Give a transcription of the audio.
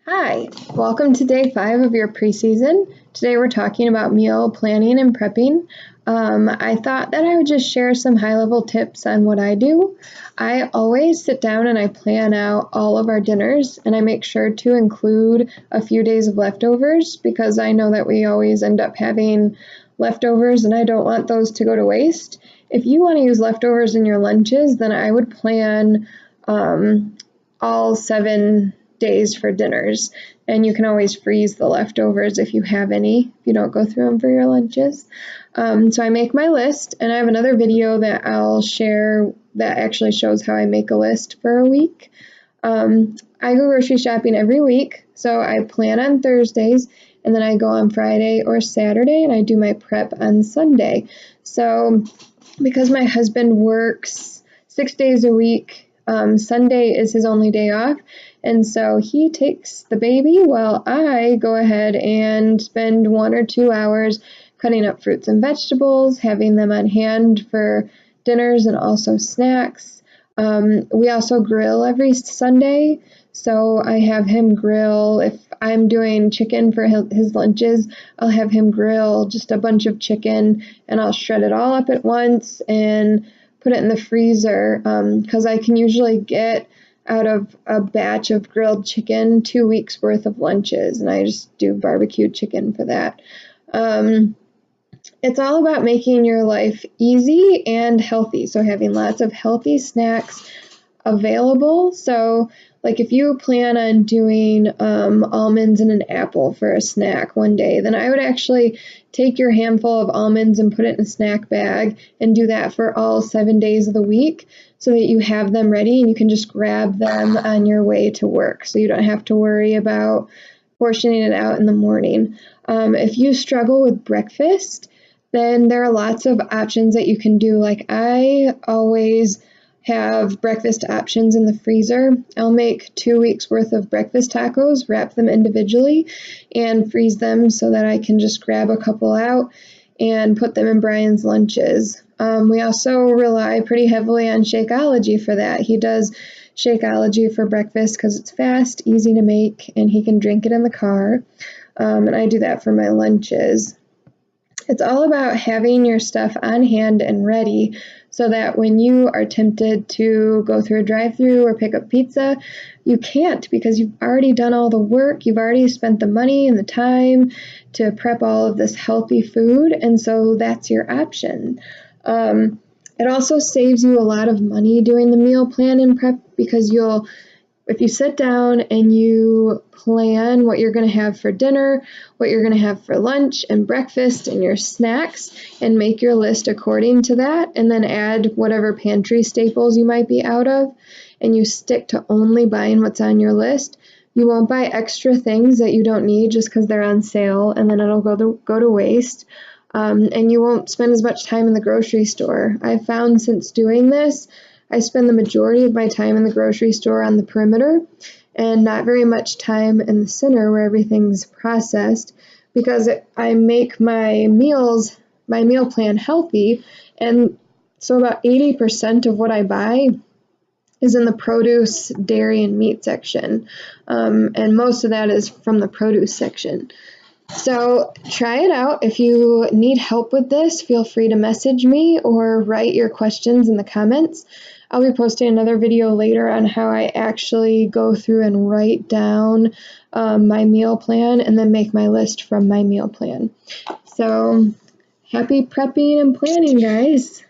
Hi, welcome to day 5 of your preseason. Today we're talking about meal planning and prepping. I thought that I would just share some high-level tips on what I do. I always sit down and I plan out all of our dinners, and I make sure to include a few days of leftovers because I know that we always end up having leftovers and I don't want those to go to waste. If you want to use leftovers in your lunches, then I would plan all 7 days for dinners, and you can always freeze the leftovers if you have any, if you don't go through them for your lunches. So I make my list, and I have another video that I'll share that actually shows how I make a list for a week. I go grocery shopping every week, so I plan on Thursdays, and then I go on Friday or Saturday, and I do my prep on Sunday. So because my husband works 6 days a week, Sunday is his only day off, and so he takes the baby while I go ahead and spend 1 or 2 hours cutting up fruits and vegetables, having them on hand for dinners and also snacks. We also grill every Sunday, so I have him grill. If I'm doing chicken for his lunches, I'll have him grill just a bunch of chicken, and I'll shred it all up at once and put it in the freezer because I can usually get out of a batch of grilled chicken 2 weeks worth of lunches, and I just do barbecued chicken for that. It's all about making your life easy and healthy, so having lots of healthy snacks available. So like if you plan on doing almonds and an apple for a snack one day, then I would actually take your handful of almonds and put it in a snack bag and do that for all 7 days of the week so that you have them ready and you can just grab them on your way to work, so you don't have to worry about portioning it out in the morning. If you struggle with breakfast, then there are lots of options that you can do. Like I always have breakfast options in the freezer. I'll make 2 weeks worth of breakfast tacos, wrap them individually, and freeze them so that I can just grab a couple out and put them in Brian's lunches. We also rely pretty heavily on Shakeology for that. He does Shakeology for breakfast because it's fast, easy to make, and he can drink it in the car. And I do that for my lunches. It's all about having your stuff on hand and ready so that when you are tempted to go through a drive-thru or pick up pizza, you can't because you've already done all the work, you've already spent the money and the time to prep all of this healthy food, and so that's your option. It also saves you a lot of money doing the meal plan and prep because if you sit down and you plan what you're going to have for dinner, what you're going to have for lunch and breakfast and your snacks, and make your list according to that, and then add whatever pantry staples you might be out of, and you stick to only buying what's on your list, you won't buy extra things that you don't need just because they're on sale, and then it'll go to waste. And you won't spend as much time in the grocery store. I've found since doing this, I spend the majority of my time in the grocery store on the perimeter and not very much time in the center where everything's processed because I make my meal plan healthy, and so about 80% of what I buy is in the produce, dairy, and meat section, and most of that is from the produce section. So try it out. If you need help with this, feel free to message me or write your questions in the comments. I'll be posting another video later on how I actually go through and write down my meal plan and then make my list from my meal plan. So happy prepping and planning, guys.